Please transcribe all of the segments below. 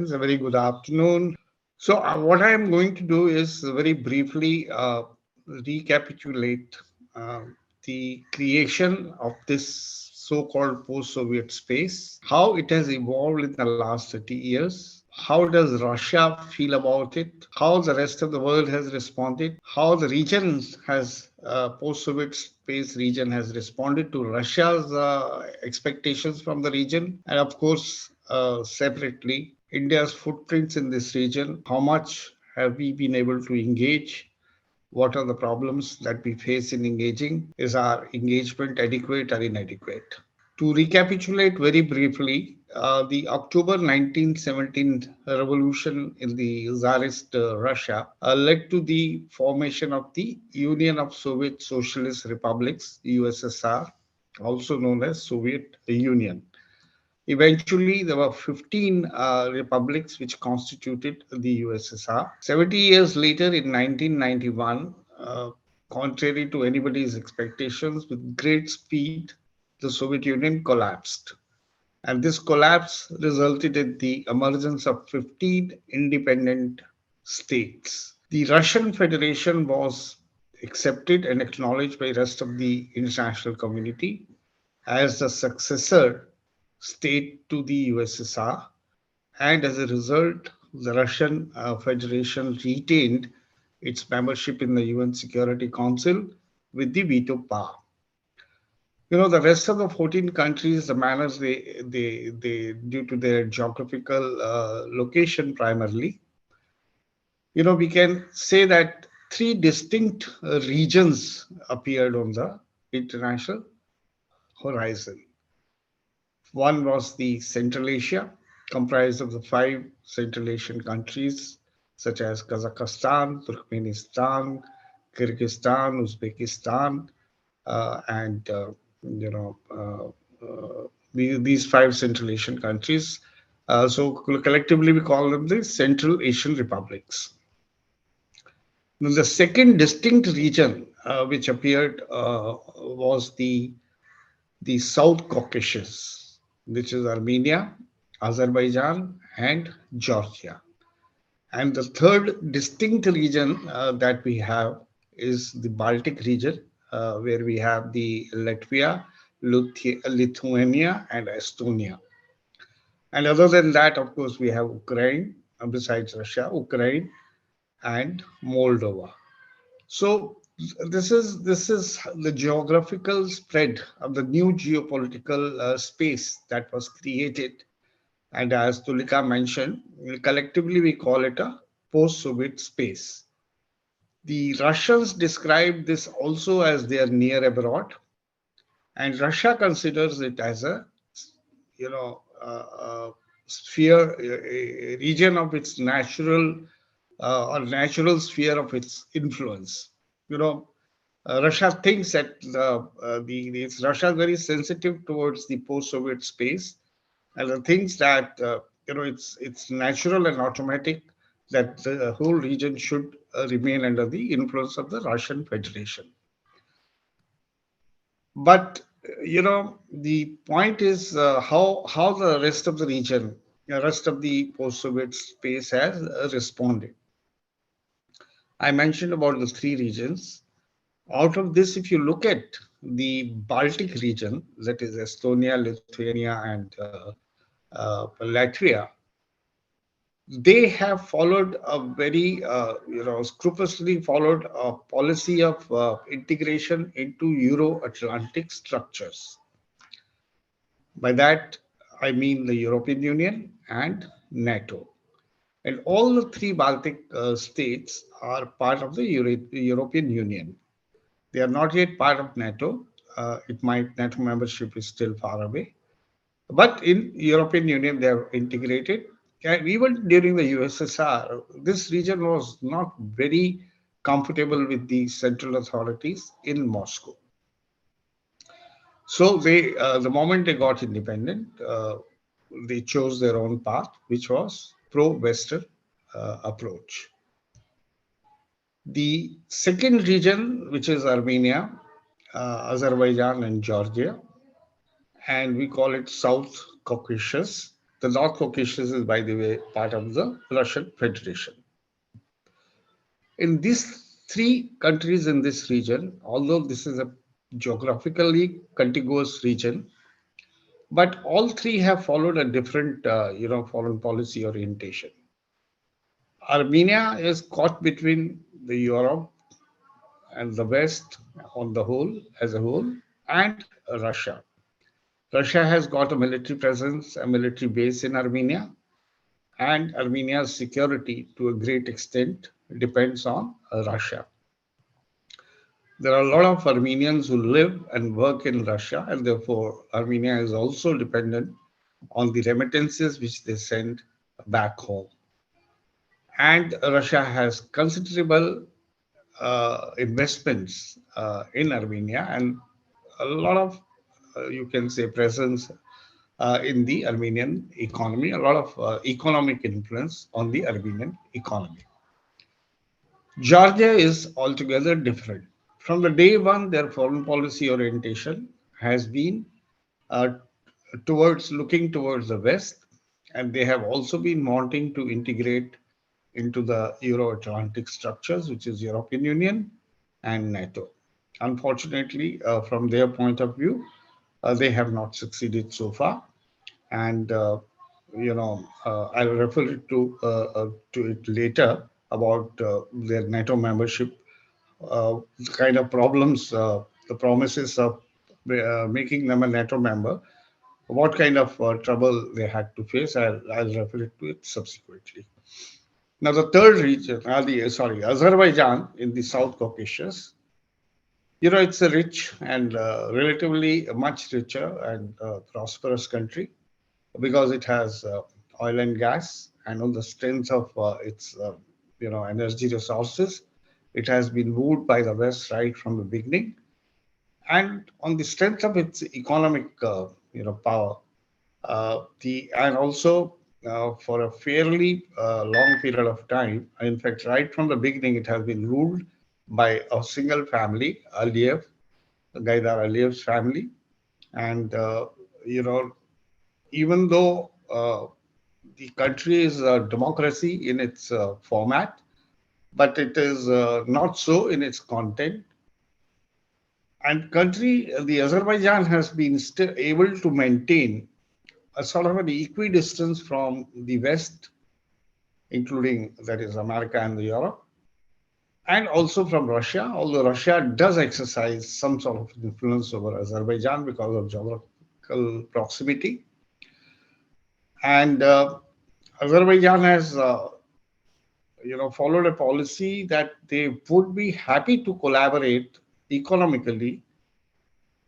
A very good afternoon. What I am going to do is very briefly recapitulate uh, the creation of this so called post Soviet space, how it has evolved in the last 30 years, how does Russia feel about it, how the rest of the world has responded, how the region has, post Soviet space region has responded to Russia's expectations from the region, and of course, separately, India's footprints in this region. How much have we been able to engage? What are the problems that we face in engaging? Is our engagement adequate or inadequate? To recapitulate very briefly, the October 1917 revolution in the Tsarist Russia led to the formation of the Union of Soviet Socialist Republics, USSR, also known as Soviet Union. Eventually, there were 15 republics which constituted the USSR. 70 years later, in 1991, contrary to anybody's expectations, with great speed, the Soviet Union collapsed. And this collapse resulted in the emergence of 15 independent states. The Russian Federation was accepted and acknowledged by the rest of the international community as the successor state to the USSR, and as a result, the Russian Federation retained its membership in the UN Security Council with the veto power. The rest of the 14 countries, the manners they due to their geographical location primarily, we can say that three distinct regions appeared on the international horizon. One was the Central Asia, comprised of the five Central Asian countries such as Kazakhstan, Turkmenistan, Kyrgyzstan, Uzbekistan, and you know these five Central Asian countries. So collectively, we call them the Central Asian republics. Then the second distinct region which appeared was the South Caucasus, which is Armenia, Azerbaijan, and Georgia. And the third distinct region that we have is the Baltic region, where we have the Latvia, Lithuania, and Estonia. And other than that, of course, we have Ukraine, besides Russia, Ukraine, and Moldova. So this is the geographical spread of the new geopolitical space that was created, and as Tulika mentioned, collectively we call it a post-Soviet space. The Russians describe this also as their near abroad, and Russia considers it as a sphere, a region of its natural or natural sphere of its influence. You know, Russia thinks that Russia is very sensitive towards the post-Soviet space, and thinks that it's natural and automatic that the whole region should remain under the influence of the Russian Federation. But the point is how the rest of the region, the rest of the post-Soviet space has responded. I mentioned about the three regions. Out of this, if you look at the Baltic region, that is Estonia, Lithuania, and Latvia, they have followed a very, scrupulously followed a policy of integration into Euro-Atlantic structures. By that, I mean the European Union and NATO. And all the three Baltic states are part of the European Union. They are not yet part of NATO. NATO membership is still far away. But in European Union, they are integrated. And even during the USSR, this region was not very comfortable with the central authorities in Moscow. So the moment they got independent, they chose their own path, which was pro-Western approach. The second region, which is Armenia, Azerbaijan, and Georgia, and we call it South Caucasus. The North Caucasus is, by the way, part of the Russian Federation. In these three countries in this region, although this is a geographically contiguous region, but all three have followed a different, foreign policy orientation. Armenia is caught between the Europe and the West on the whole, as a whole, and Russia. Russia has got a military presence, a military base in Armenia, and Armenia's security to a great extent depends on Russia. There are a lot of Armenians who live and work in Russia, and therefore Armenia is also dependent on the remittances which they send back home. And Russia has considerable investments in Armenia and a lot of, you can say, presence in the Armenian economy, a lot of economic influence on the Armenian economy. Georgia is altogether different. From the day one, their foreign policy orientation has been uh, towards looking towards the West, and they have also been wanting to integrate into the Euro-Atlantic structures, which is European Union and NATO. Unfortunately, from their point of view, they have not succeeded so far, and I'll refer to it later about their NATO membership, the kind of problems, the promises of making them a NATO member, what kind of trouble they had to face. I'll refer to it subsequently. Now, the third region, Azerbaijan in the South Caucasus, it's a rich and relatively much richer and prosperous country because it has oil and gas, and on the strength of its, energy resources, it has been wooed by the West right from the beginning, and on the strength of its economic, power, the and also for a fairly long period of time. In fact, right from the beginning, it has been ruled by a single family, Aliyev, Gaidar Aliyev's family, and you know, even though the country is a democracy in its format, but it is not so in its content. And the Azerbaijan has been still able to maintain a sort of an equidistance from the West, including that is America and the Europe, and also from Russia, although Russia does exercise some sort of influence over Azerbaijan because of geographical proximity. And Azerbaijan has, followed a policy that they would be happy to collaborate economically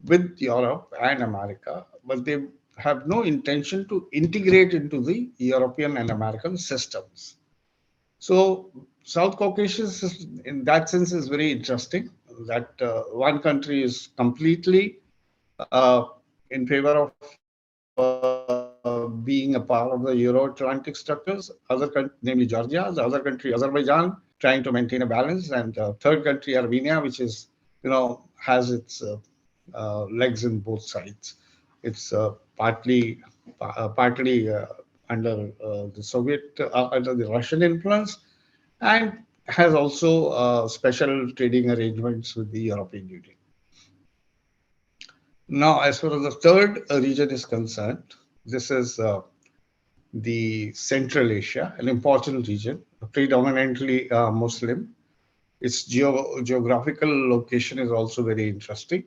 with Europe and America, but they have no intention to integrate into the European and American systems. So South Caucasus, in that sense, is very interesting. That one country is completely uh, in favor of being a part of the Euro-Atlantic structures. Namely Georgia. The other country, Azerbaijan, trying to maintain a balance, and third country, Armenia, which is, has its legs in both sides. It's partly under the under the Russian influence, and has also special trading arrangements with the European Union. Now, as far as the third region is concerned, this is the Central Asia, an important region, predominantly Muslim. Its geographical location is also very interesting.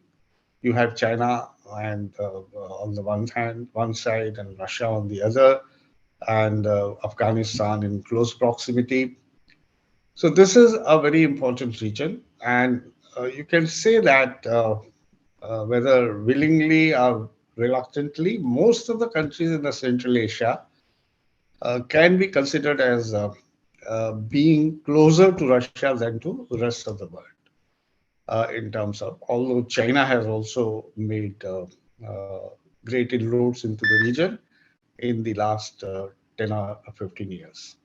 You have China and on the one side, and Russia on the other, and Afghanistan in close proximity. So this is a very important region, and you can say that whether willingly or reluctantly, most of the countries in the Central Asia can be considered as being closer to Russia than to the rest of the world in terms of, although China has also made great inroads into the region in the last 10 or 15 years.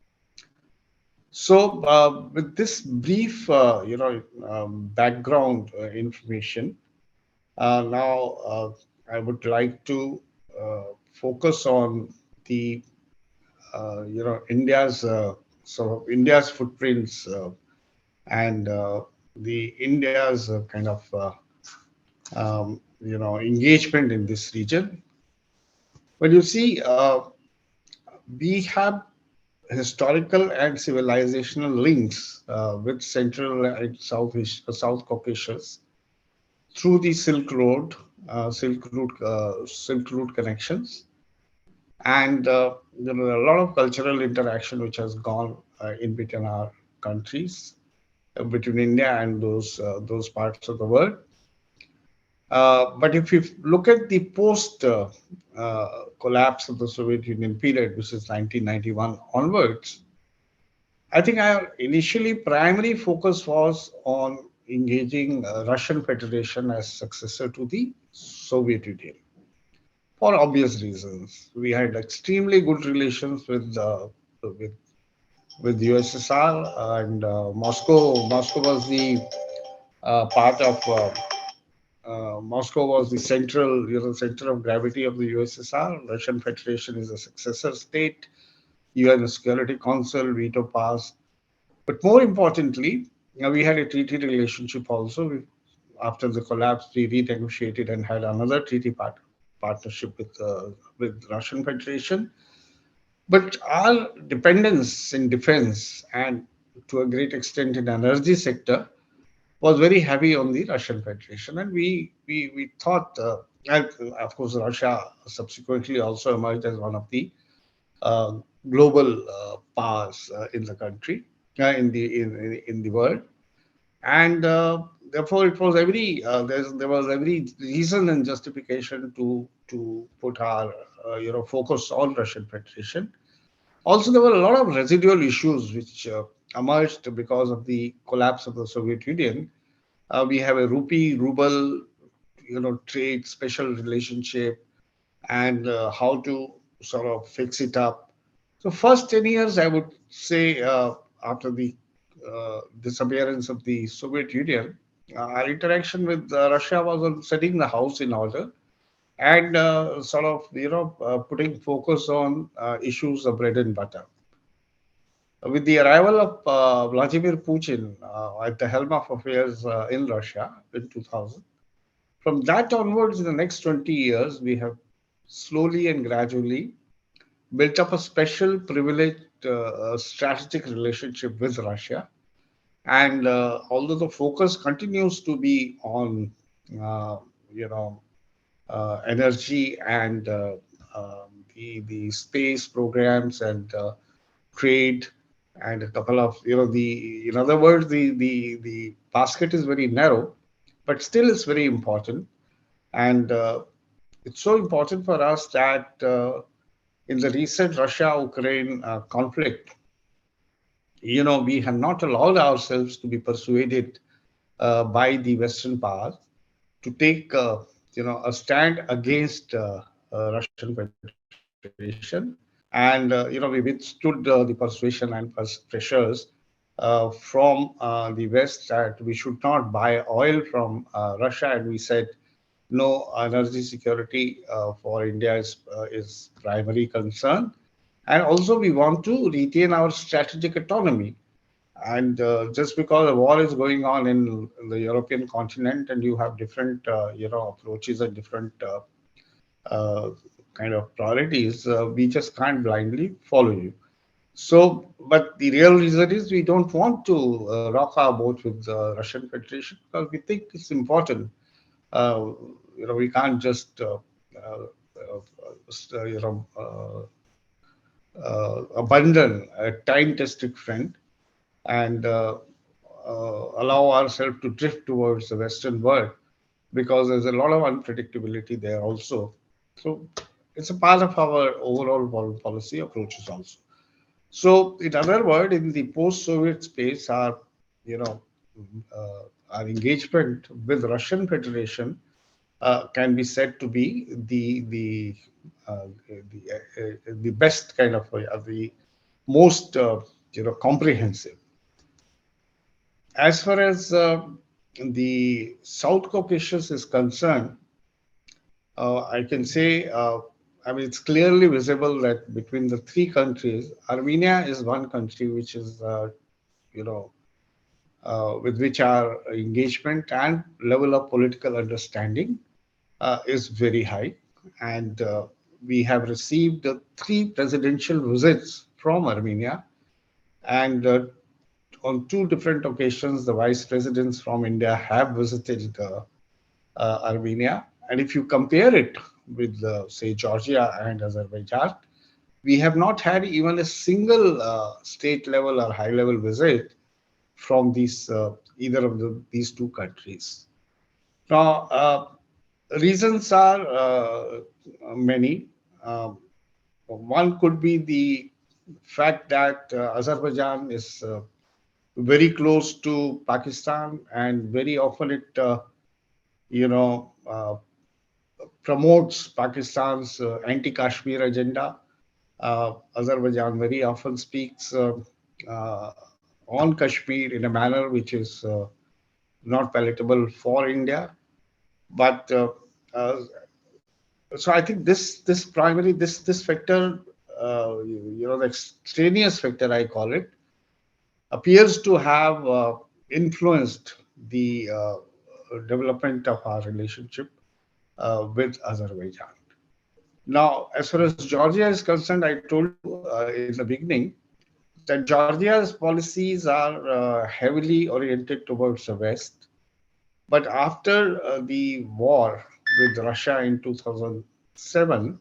So, with this brief, background information, now I would like to focus on the India's India's footprints and the India's kind of engagement in this region. When you see, we have historical and civilizational links with Central and South Caucasus through the Silk Road connections, and there are a lot of cultural interaction which has gone in between our countries, between India and those parts of the world. But if you look at the post collapse of the Soviet Union period, which is 1991 onwards, I think our initially primary focus was on engaging Russian Federation as successor to the Soviet Union for obvious reasons. We had extremely good relations with with USSR, and Moscow. Moscow was the center of gravity of the USSR. Russian Federation is a successor state. UN Security Council veto passed. But more importantly, we had a treaty relationship also. After the collapse, we renegotiated and had another partnership with Russian Federation. But our dependence in defense and to a great extent in energy sector was very heavy on the Russian Federation, and we thought, and of course, Russia subsequently also emerged as one of the uh, global powers in the country, in the world, and therefore it was there was every reason and justification to put our focus on Russian Federation. Also, there were a lot of residual issues which emerged because of the collapse of the Soviet Union. We have a rupee ruble trade special relationship, and how to sort of fix it up. So first 10 years, I would say, after the disappearance of the Soviet Union, our interaction with Russia was on setting the house in order and sort of putting focus on issues of bread and butter. With the arrival of Vladimir Putin at the helm of affairs in Russia in 2000, from that onwards, in the next 20 years, we have slowly and gradually built up a special privileged strategic relationship with Russia. And although the focus continues to be on, uh, you know, energy and the space programs and trade and a couple of in other words the basket is very narrow, but still it's very important. And it's so important for us that in the recent Russia-Ukraine conflict, we have not allowed ourselves to be persuaded by the Western powers to take, a stand against Russian Federation. And, we withstood the persuasion and pressures from the West that we should not buy oil from Russia. And we said, no, energy security for India is primary concern. And also, we want to retain our strategic autonomy. And just because a war is going on in the European continent, and you have different, approaches and different uh, kind of priorities, we just can't blindly follow you. So, but the real reason is we don't want to rock our boat with the Russian Federation because we think it's important. Uh, we can't just, abandon a time-tested friend and allow ourselves to drift towards the Western world because there's a lot of unpredictability there also. So it's a part of our overall foreign policy approaches also. So in other words, in the post-Soviet space, our engagement with Russian Federation can be said to be the best kind of the most comprehensive. As far as the South Caucasus is concerned, I can say I mean, it's clearly visible that between the three countries, Armenia is one country which is, you know, with which our engagement and level of political understanding is very high. And we have received three presidential visits from Armenia. And on two different occasions, the vice presidents from India have visited Armenia. And if you compare it with, say, Georgia and Azerbaijan, we have not had even a single state level or high level visit from these either of these two countries. Now, reasons are many. Um, One could be the fact that Azerbaijan is very close to Pakistan, and very often it, you know, promotes Pakistan's anti-Kashmir agenda. Azerbaijan very often speaks uh, on Kashmir in a manner which is not palatable for India. But uh, so I think this primary this factor, the extraneous factor I call it, appears to have influenced the development of our relationship with Azerbaijan. Now, as far as Georgia is concerned, I told you in the beginning that Georgia's policies are heavily oriented towards the West. But after the war with Russia in 2007,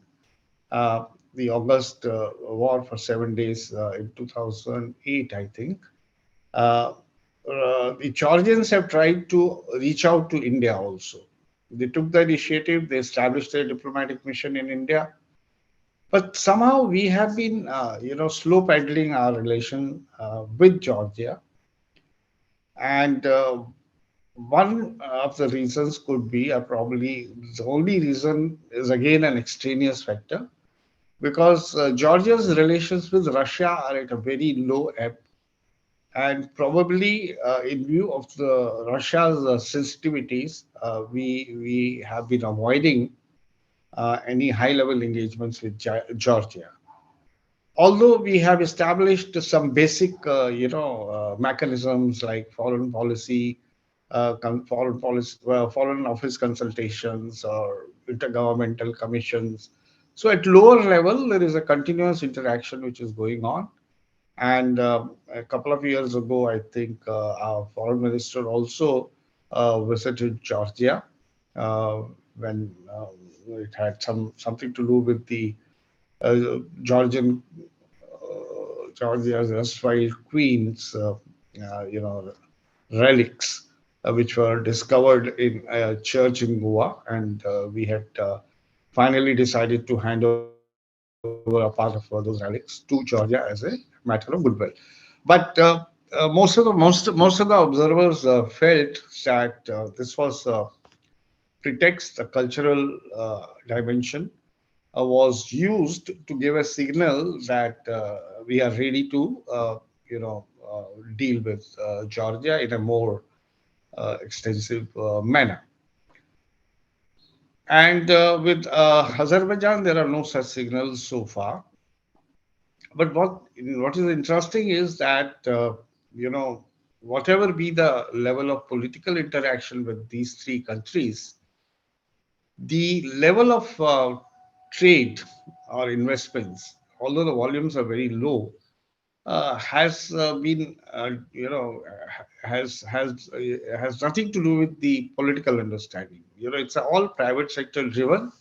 uh, the August war for 7 days in 2008, I think, uh, the Georgians have tried to reach out to India also. They took the initiative, they established a diplomatic mission in India, but somehow we have been, slow pedaling our relation with Georgia. And one of the reasons could be, probably the only reason is again an extraneous factor, because Georgia's relations with Russia are at a very low ebb, and probably in view of the Russia's sensitivities, we have been avoiding any high-level engagements with Georgia. Although we have established some basic, mechanisms like foreign office consultations or intergovernmental commissions. So at lower level, there is a continuous interaction which is going on. And a couple of years ago, I think our foreign minister also visited Georgia uh, when it had something to do with the Georgian Georgia's erstwhile queen's, relics, which were discovered in a church in Goa, and we had finally decided to hand over a part of those relics to Georgia as a matter of goodwill. But most of the observers felt that this was a pretext, a cultural dimension was used to give a signal that we are ready to, deal with Georgia in a more extensive manner. And with Azerbaijan, there are no such signals so far. But what is interesting is that, whatever be the level of political interaction with these three countries, the level of trade or investments, although the volumes are very low, has been, has nothing to do with the political understanding. It's all private sector driven,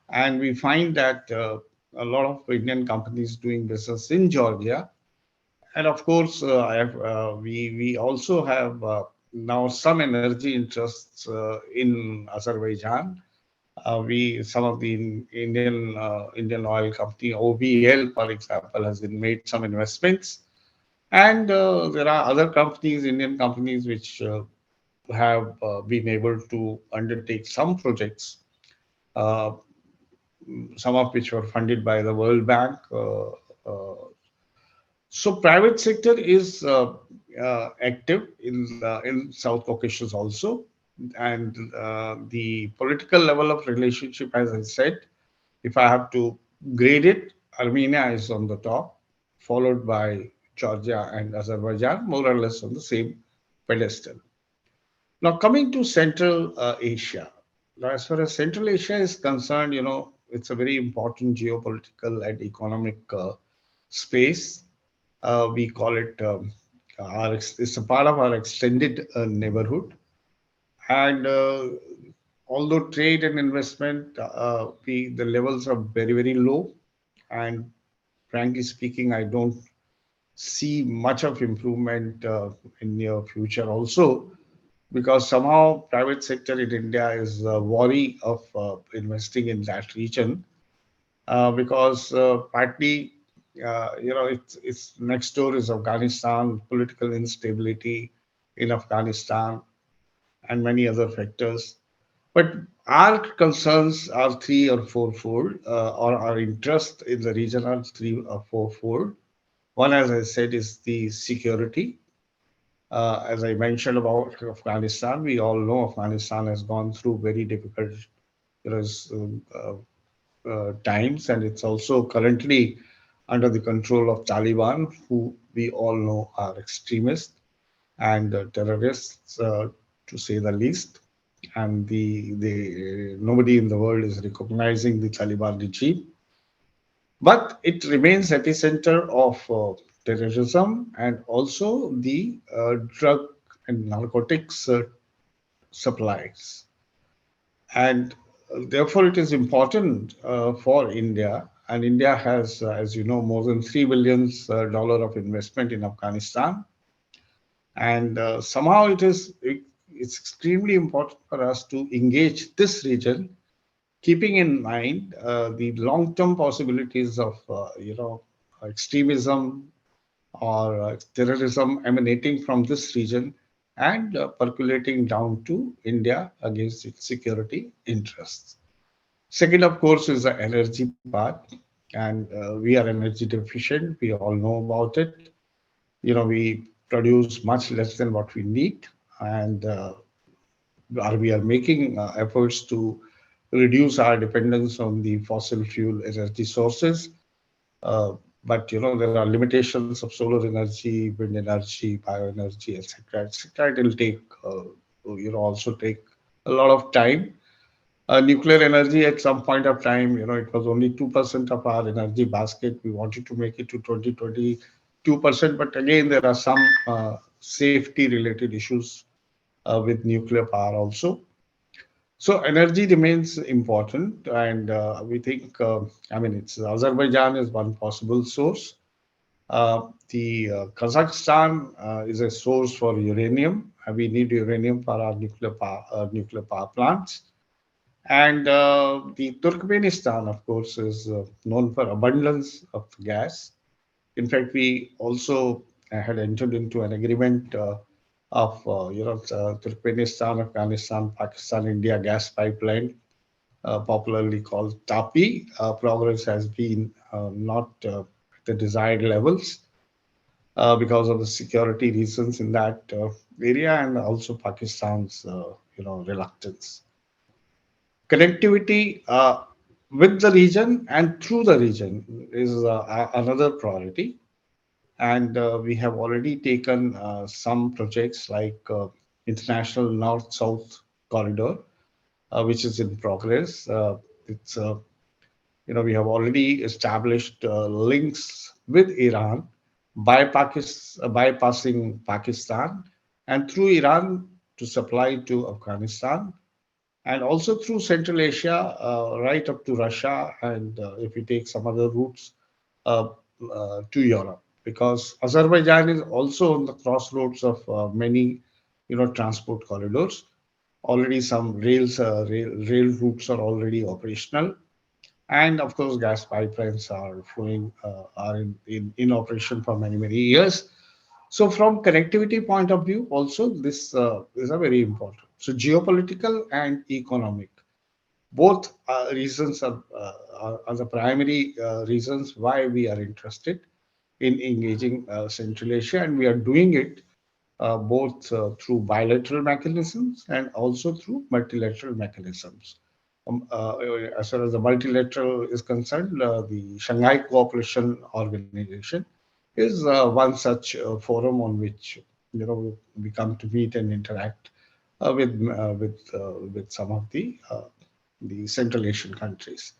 and we find that a lot of Indian companies doing business in Georgia, and of course, we also have now some energy interests in Azerbaijan. We Some of the Indian oil company OVL, for example, has been made some investments, and there are other companies, Indian companies, which have been able to undertake some projects, uh, some of which were funded by the World Bank. So private sector is active in South Caucasus also, and the political level of relationship, as I said, If I have to grade it, Armenia is on the top, followed by Georgia and Azerbaijan, more or less on the same pedestal. Now, coming to Central Asia. Now, as far as Central Asia is concerned, it's a very important geopolitical and economic space. We call it, it's a part of our extended neighborhood. And although trade and investment, the levels are very, very low. And frankly speaking, I don't see much of improvement in near future also, because somehow private sector in India is wary of investing in that region, because partly, it's next door is Afghanistan, political instability in Afghanistan, and many other factors. But our concerns are three or fourfold, or our interest in the region are three or fourfold. One, as I said, is the security. As I mentioned about Afghanistan, we all know Afghanistan has gone through very difficult, you know, times, and it's also currently under the control of Taliban, who we all know are extremists and terrorists, to say the least. And the nobody in the world is recognizing the Taliban regime, but it remains epicenter of terrorism and also the drug and narcotics supplies. And therefore, it is important for India. And India has, as you know, more than $3 billion of investment in Afghanistan. And somehow it's extremely important for us to engage this region, keeping in mind the long-term possibilities of, extremism or terrorism emanating from this region and percolating down to India against its security interests. Second, of course, is the energy part, and we are energy deficient. We all know about it. We produce much less than what we need, and we are making efforts to reduce our dependence on the fossil fuel energy sources. Uh, but there are limitations of solar energy, wind energy, bioenergy, etc., etc. It will take, also take a lot of time. Nuclear energy at some point of time, it was only 2% of our energy basket. We wanted to make it to 22%, but again, there are some safety related issues with nuclear power also. So energy remains important, and we think, it's Azerbaijan is one possible source. The Kazakhstan is a source for uranium. We need uranium for our nuclear power plants. And the Turkmenistan, of course, is known for abundance of gas. In fact, we also had entered into an agreement of Turkmenistan, Afghanistan, Pakistan, India gas pipeline, popularly called TAPI. Progress has been not at the desired levels because of the security reasons in that area, and also Pakistan's reluctance. Connectivity with the region and through the region is another priority. And we have already taken some projects like International North South Corridor, which is in progress. It's We have already established links with Iran bypassing Pakistan and through Iran to supply to Afghanistan, and also through Central Asia, right up to Russia, and if we take some other routes uh, to Europe, because Azerbaijan is also on the crossroads of many, transport corridors. Already some rail routes are already operational, and of course, gas pipelines are flowing, are in operation for many, many years. So from connectivity point of view, also this is a very important. So geopolitical and economic, both reasons are the primary reasons why we are interested in engaging Central Asia, and we are doing it both through bilateral mechanisms and also through multilateral mechanisms. as far as the multilateral is concerned, the Shanghai Cooperation Organization is one such forum on which we come to meet and interact with some of the Central Asian countries.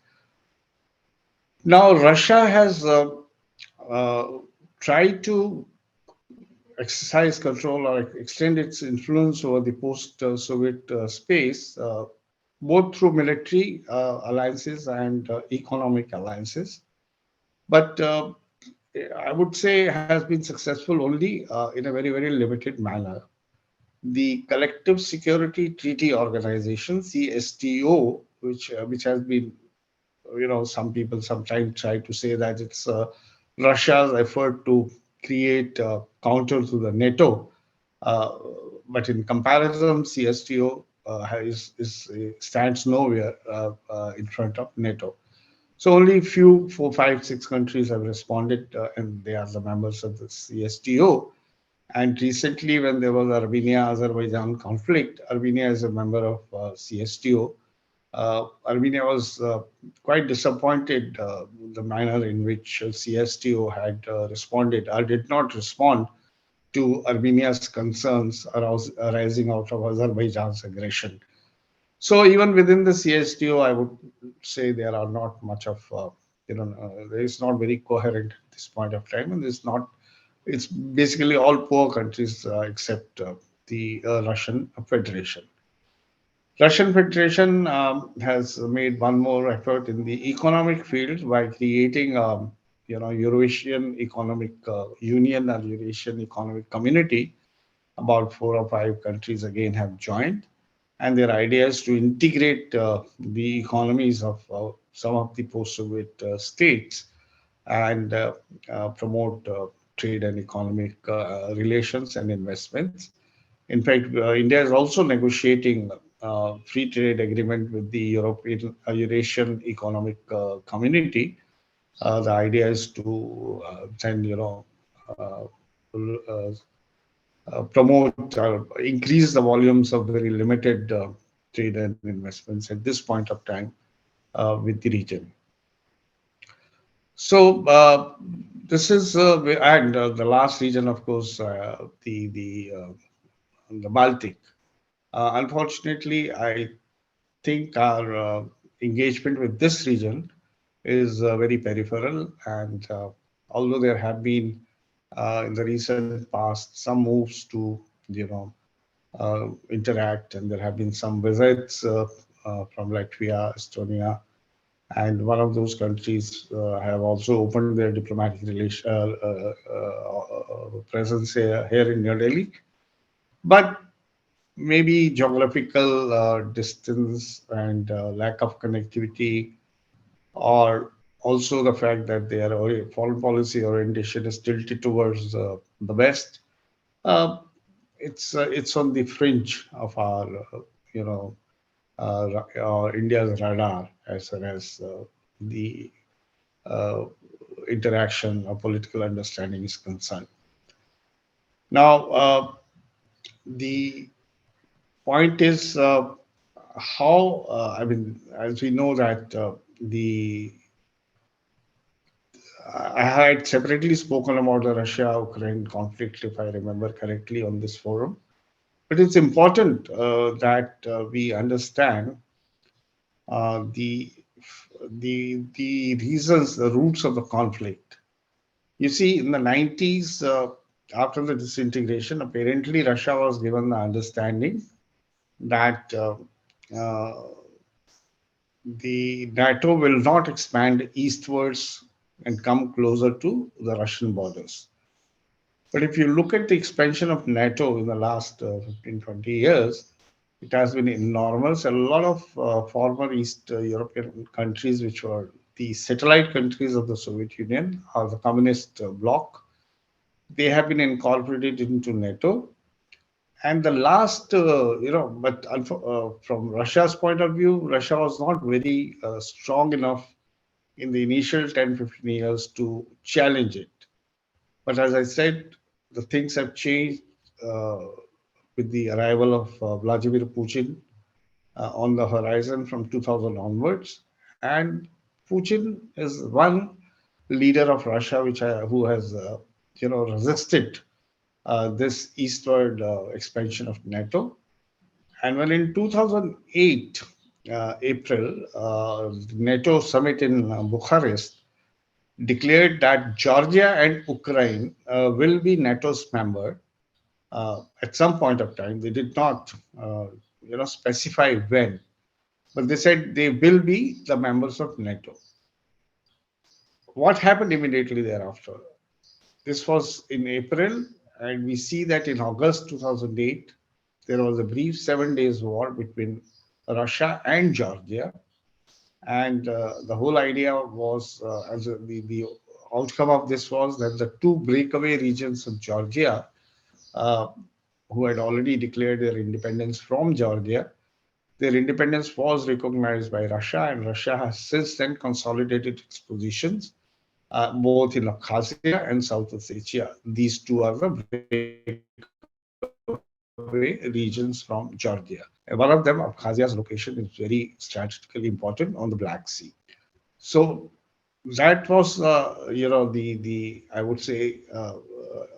Now, Russia has uh, tried to exercise control or extend its influence over the post-Soviet space, both through military alliances and economic alliances. But I would say has been successful only in a very, very limited manner. The Collective Security Treaty Organization, CSTO, which has been, some people sometimes try to say that it's Russia's effort to create a counter to the NATO. Uh, but in comparison, CSTO stands nowhere in front of NATO. So only few, four, five, six countries have responded, and they are the members of the CSTO. And recently, when there was Armenia-Azerbaijan conflict, Armenia is a member of CSTO. Armenia was quite disappointed the manner in which CSTO had responded or did not respond to Armenia's concerns arising out of Azerbaijan's aggression. So even within the CSTO, I would say there are not much of there is not very coherent at this point of time, and it's not. It's basically all poor countries except the Russian Federation. Russian Federation has made one more effort in the economic field by creating, Eurasian Economic Union or Eurasian Economic Community. About four or five countries again have joined, and their idea is to integrate the economies of some of the post-Soviet states and promote trade and economic relations and investments. In fact, India is also negotiating free trade agreement with the European Eurasian Economic Community. The idea is to then, uh, uh, promote or increase the volumes of very limited trade and investments at this point of time with the region. So this is and the last region, of course, the Baltic. Unfortunately, I think our engagement with this region is very peripheral, and although there have been in the recent past some moves to interact, and there have been some visits from Latvia, Estonia, and one of those countries have also opened their diplomatic presence here in New Delhi. But maybe geographical distance and lack of connectivity, or also the fact that their foreign policy orientation is tilted towards the West. Uh, it's on the fringe of our, you know, India's radar as far as the uh, interaction or political understanding is concerned. Now, the point is how, I mean, as we know that the I had separately spoken about the Russia-Ukraine conflict, if I remember correctly, on this forum. But it's important that we understand the the reasons, the roots of the conflict. You see, in the 90s, after the disintegration, apparently Russia was given the understanding that uh, the NATO will not expand eastwards and come closer to the Russian borders. But if you look at the expansion of NATO in the last 15, 20 years, it has been enormous. A lot of former East European countries, which were the satellite countries of the Soviet Union or the communist bloc, they have been incorporated into NATO. And the last, but from Russia's point of view, Russia was not very strong enough in the initial 10, 15 years to challenge it. But as I said, the things have changed uh, with the arrival of Vladimir Putin. on the horizon from 2000 onwards. And Putin is one leader of Russia who has resisted this eastward expansion of NATO. And when in 2008 April, NATO summit in Bucharest declared that Georgia and Ukraine will be NATO's member at some point of time. They did not, specify when, but they said they will be the members of NATO. What happened immediately thereafter? This was in April, and we see that in August 2008, there was a brief 7 days war between Russia and Georgia. And the whole idea was, the outcome of this was that the two breakaway regions of Georgia, uh, who had already declared their independence from Georgia, their independence was recognized by Russia, and Russia has since then consolidated its positions both in Abkhazia and South Ossetia. These two are the breakaway regions from Georgia. One of them, Abkhazia's location, is very strategically important on the Black Sea. So that was, the I would say,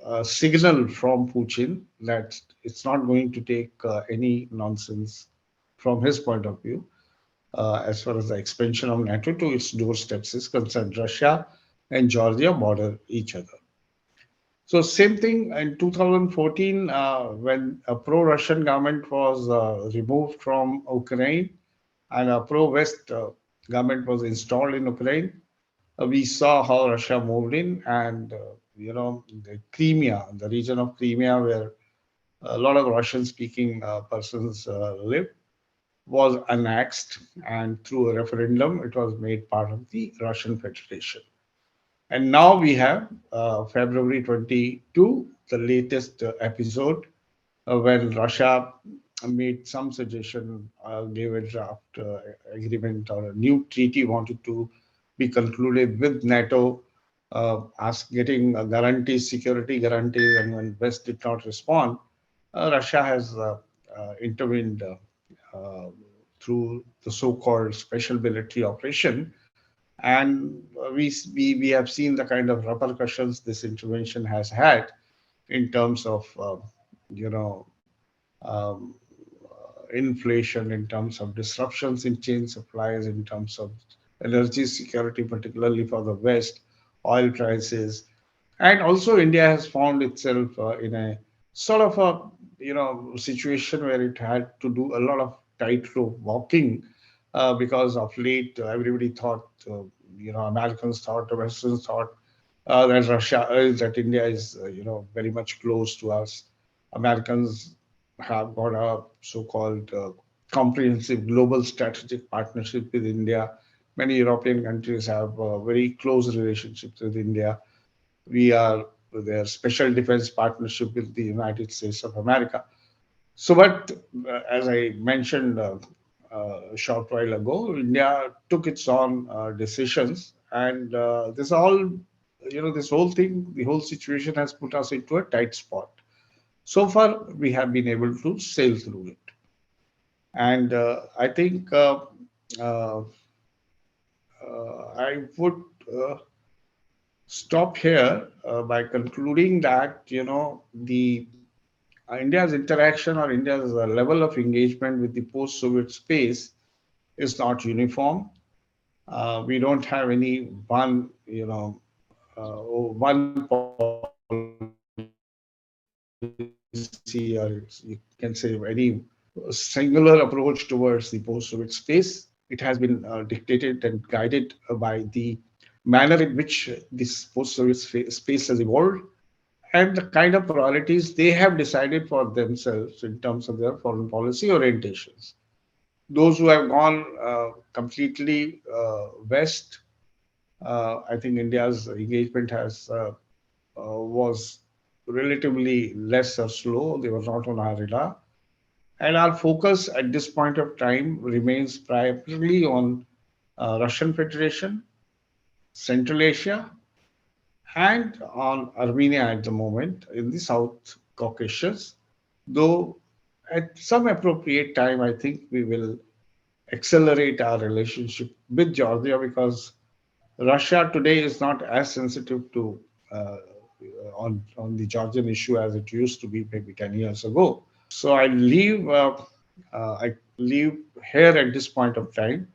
a signal from Putin that it's not going to take any nonsense from his point of view as far as the expansion of NATO to its doorsteps is concerned. Russia and Georgia border each other. So same thing in 2014 when a pro-Russian government was removed from Ukraine and a pro-West government was installed in Ukraine. We saw how Russia moved in, and the Crimea, the region of Crimea where a lot of Russian-speaking persons live, was annexed, and through a referendum, it was made part of the Russian Federation. And now we have February 22, the latest episode, when Russia made some suggestion, gave a draft agreement or a new treaty wanted to be concluded with NATO, getting guarantees, security guarantees, and when West did not respond, Russia has intervened uh, through the so-called special military operation, and we have seen the kind of repercussions this intervention has had in terms of you know um, inflation, in terms of disruptions in chain supplies, in terms of energy security, particularly for the West, oil prices, and also India has found itself in a sort of a situation where it had to do a lot of tightrope walking because of late everybody thought Americans thought, the Westerns thought that India is very much close to us. Americans have got a so-called comprehensive global strategic partnership with India. Many European countries have very close relationships with India. We are their special defense partnership with the United States of America. So, but as I mentioned a short while ago, India took its own decisions, and this whole thing, the whole situation has put us into a tight spot. So far, we have been able to sail through it, and I think uh, I would stop here by concluding that the India's interaction or India's level of engagement with the post-Soviet space is not uniform. We don't have any one policy, or you can say any singular approach towards the post-Soviet space. It has been dictated and guided by the manner in which this post-Soviet space has evolved and the kind of priorities they have decided for themselves in terms of their foreign policy orientations. Those who have gone completely west, I think India's engagement was relatively less or slow. They were not on our radar. And our focus at this point of time remains primarily on Russian Federation, Central Asia, and on Armenia at the moment in the South Caucasus. Though at some appropriate time, I think we will accelerate our relationship with Georgia, because Russia today is not as sensitive to on the Georgian issue as it used to be maybe 10 years ago. So I leave here at this point of time.